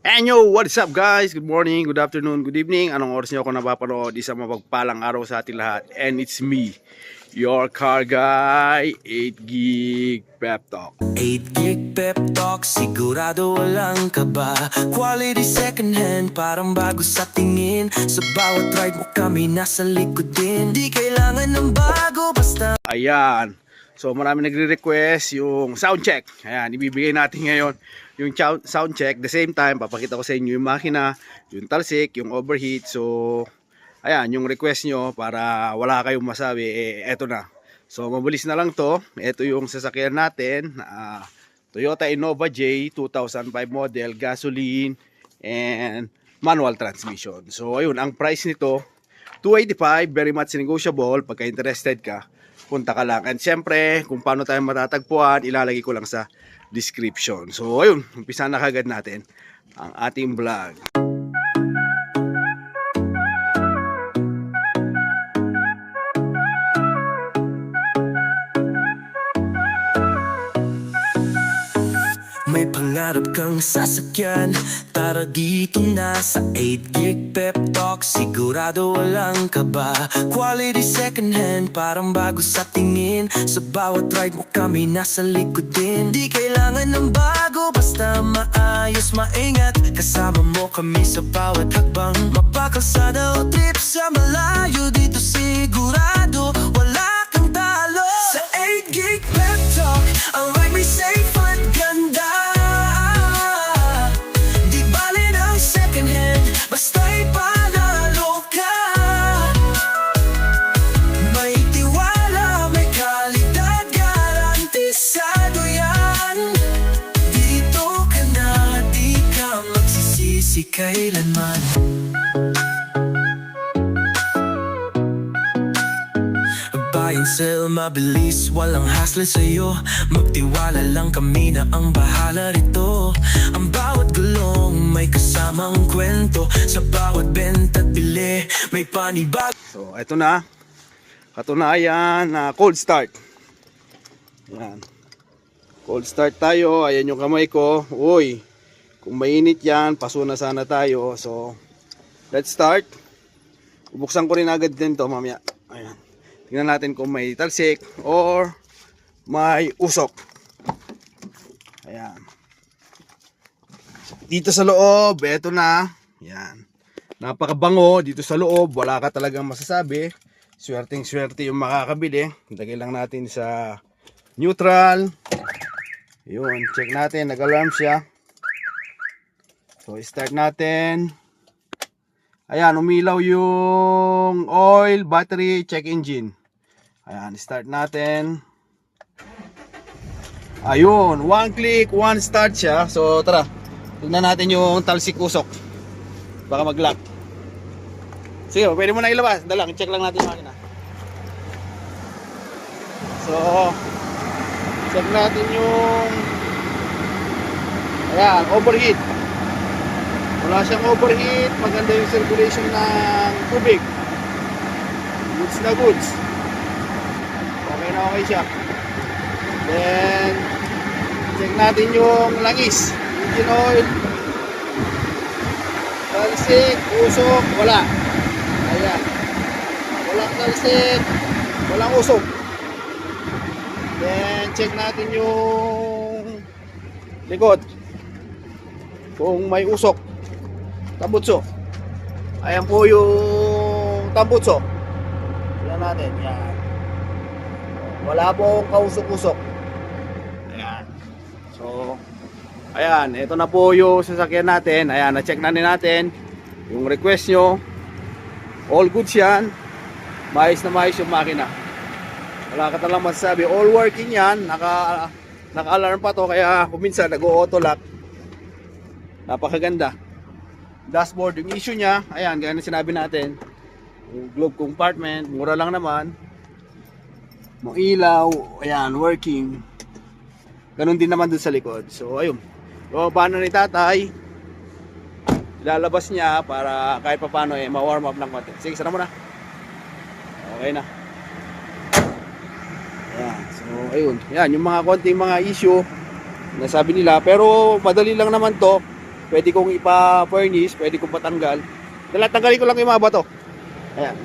And yo, what's up guys? Good morning, good afternoon, good evening. Anong oras niyo ako napapanood? Isang mapagpalang araw sa ating lahat. And it's me, your car guy, 8 Gig Pep Talk. 8 gig pep talk, sigurado walang kaba. Quality second hand, parang bago sa tingin. Sa bawat ride mo kami nasa likod din. Di kailangan ng bago, basta Ayan. So marami nagre-request yung sound check. Ayan, ibibigay natin ngayon yung sound check. The same time, papakita ko sa inyo yung makina, yung talsik, yung overheat. So, ayan, yung request nyo para wala kayong masabi, eto na. So, mabilis na lang to. Ito yung sasakyan natin. Toyota Innova J 2005 model, gasoline, and manual transmission. So, ayun, ang price nito, 285, very much negotiable. Pagka interested ka, punta ka lang. And syempre, kung paano tayo matatagpuan, ilalagay ko lang sa description. So, ayun, umpisa na kagad natin ang ating vlog. may pangarap kang sasakyan. Tara dito na sa 8 gig pep talk, sigurado walang kaba. Quality second hand, parang bago sa tingin. Sa bawat ride mo kami nasa likod din. Di kailangan ng bago, basta maayos, maingat. Kasama mo kami sa bawat hakbang. Mapakalsada o trip sa malayo, dito sigurado wala kang talo. Sa 8 gig pep talk, ang ride may safe at ganda. Di bale ng second hand, basta'y panalo ka. May tiwala, may kalidad, garantisado yan. Dito ka na, di ka magsisisi kailanman. Buy and sell, mabilis, walang hassle sa'yo. Magtiwala lang kami na ang bahala rito. Ang bawat gulong may kasamang kwento. Sa bawat benta at bili, may panibag. So, ito na. Katunayan na cold start. Ayan. Cold start tayo. Ayan yung kamay ko. Uy, kung mainit yan, paso na sana tayo. So, let's start. Bubuksan ko rin agad din to mamaya. Ayan. Tingnan natin kung may talsik or may usok. Ayan. Dito sa loob, eto na. Ayan. Napakabango dito sa loob. Wala ka talagang masasabi. Swerteng swerte yung makakabili. Lagay lang natin sa neutral. Yun, check natin. Nag-alarm siya. So, start natin. Ayan, umilaw yung oil, battery, check engine. Ayan, start natin. Ayun, one click, one start siya. So, tara. Tignan natin yung talsik usok. Baka mag-lock. Sige, pwede mo na ilabas. Dalang, check lang natin yung makina. So, check natin yung ayan, overheat. Wala siyang overheat. Maganda yung circulation ng tubig. Goods na goods. Okay na okay siya. Then, check natin yung langis. Engine oil. Talsik, usok, wala. Ayan. Walang talsik, walang usok. Then, check natin yung likod. Kung may usok. Tambutso. Ayan po yung tambutso. Tignan natin. Yan. Wala pong kausok-usok. Ayan. So, ayan. Ito na po yung sasakyan natin. Ayan. Na-check na natin yung request nyo. All goods yan. Maayos na maayos yung makina. Wala ka talang masasabi. All working yan. Naka-alarm pa to. Kaya kung minsan nag-auto lock. Napakaganda. Dashboard, yung issue niya, ayan, gaya na sinabi natin, yung globe compartment, mura lang naman. Yung ilaw, ayan, working. Ganun din naman dun sa likod. So, ayun. So, paano ni tatay, ilalabas niya para kahit pa paano, ma-warm up ng konti. Sige, sana mo na. Okay na. Ayan, so, ayun. Ayan, yung mga konting mga issue, nasabi nila, pero madali lang naman to. pwede kong ipa-furnish, pwede kong patanggal. Tanggalin ko lang yung mga bato. Ayan.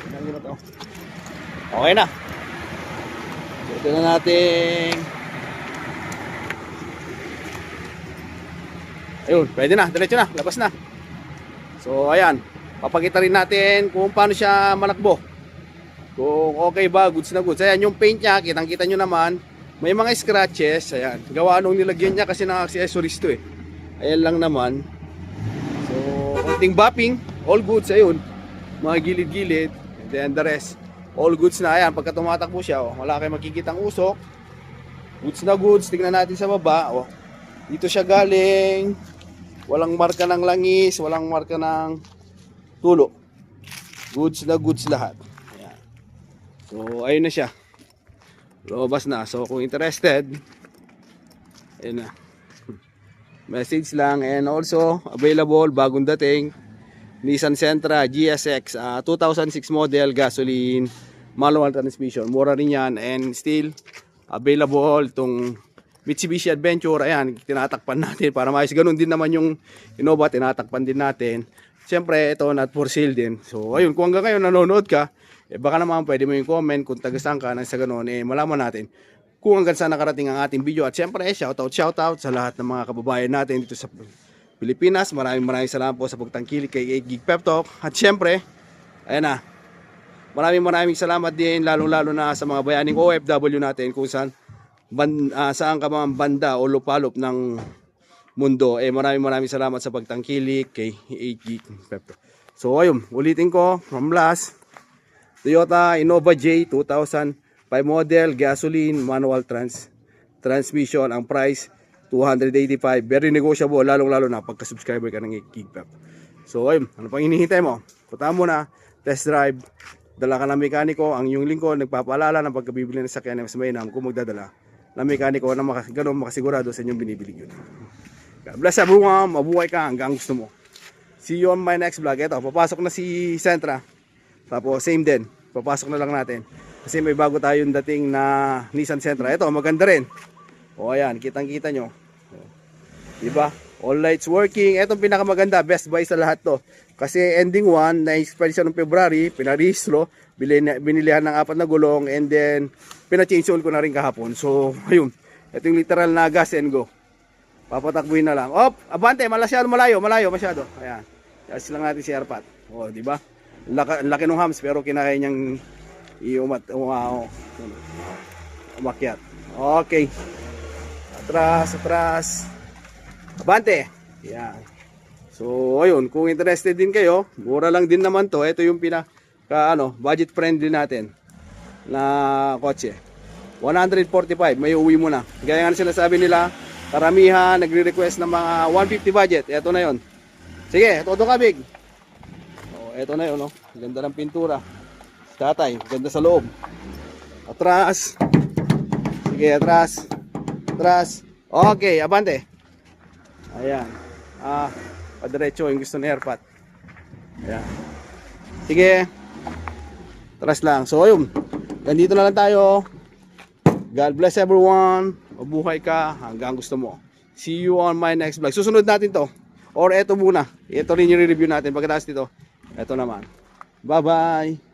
Tanggalin na to. Okay na. So, ito na natin. Ayun, pwede na, diretso na, labas na. So ayan, papakita rin natin kung paano siya manakbo. Kung okay ba, goods na goods. Ayan, yung paint niya, kitang-kita nyo naman, may mga scratches. Ayan, gawa nung nilagyan niya kasi naka-accessories to eh. Ayan lang naman. So, konting bopping, all goods, ayun. Mga gilid-gilid, and then the rest, all goods na. Ayan, pagka tumatakbo siya, oh, wala kayong makikitang usok. Goods na goods, tingnan natin sa baba. Oh, dito siya galing. Walang marka ng langis, walang marka ng tulo. Goods na goods lahat. Ayan. So, ayun na siya. Lumabas na. So, kung interested, ayun na. Message lang. And also, available, bagong dating, Nissan Sentra GSX, 2006 model, gasoline, manual transmission. Mura rin yan. And still, available itong Mitsubishi Adventure. Ayan, tinatakpan natin para maayos. Ganun din naman yung Innova, tinatakpan din natin. Siyempre, ito not for sale din. So, ayun, kung hanggang ngayon nanonood ka, baka naman pwede mo yung comment kung taga-saan ka nang sa ganun, malaman natin kung hanggang saan nakarating ang ating video. At siyempre, shoutout sa lahat ng mga kababayan natin dito sa Pilipinas. Maraming salamat po sa pagtangkilik kay 8 Gig Pep Talk. At siyempre, ayan na, maraming salamat din, lalong-lalo na sa mga bayaning OFW natin kung saan saan ka mga banda o lupalop ng mundo. Maraming salamat sa pagtangkilik kay 8 Gig Pep Talk. So ayun, ulitin ko, from last, Toyota Innova J 2005 model, gasoline, manual transmission. Ang price 285, very negotiable, lalong-lalo na pagka-subscriber ka ng 8 Gig Pep. So ayun, ano pang hinihintay mo? Punta mo na, test drive, dala ka ng mekaniko. Ang yung lingkod nagpapaalala ng pagkabibili ng sakyan mas mainam kung magdadala ng mekaniko na ganun makasigurado sa inyong binibili yun. God bless everyone, mabuhay ka hanggang gusto mo. See you on my next vlog. Ito, papasok na si Sentra. Tapos same din, papasok na lang natin kasi may bago tayong dating na Nissan Sentra. Ito, maganda rin. O ayan, kitang-kita nyo, diba? All lights working. Itong pinakamaganda, best buy sa lahat to. Kasi ending 1, na-expire siya noong February, pinarehistro, binilihan ng 4 na gulong, and then pina-change oil ko na rin kahapon. So, ayun. Ito yung literal na gas and go. Papatakbuhin na lang. Op, abante, malayo masyado. Ayan. Gas lang natin si Airpat. O, di ba? Laki ng hams pero kinakaya niyang umakyat. Okay. Atras. Abante. Ayan. So, ayun, kung interested din kayo, mura lang din naman to. Ito yung budget friendly natin na kotse. 145, may uwi mo na. Gaya nga sinasabi nila, karamihan nagre-request ng mga 150 budget. Ito na yon. Sige, todo ka, Big. Oh, ito na yon, no. Ganda ng pintura. Tatay, ganda sa loob. Atras. Sige, atras. Okay, abante. Ayan. Padiretso yung gusto ni Airpat. Ayan. Sige. Atras lang. So, ayun. Ganito na lang tayo. God bless everyone. Mabuhay ka hanggang gusto mo. See you on my next vlog. Susunod natin to. Or eto muna. Ito rin yung review natin. Pagkatapos dito, eto naman. Bye-bye.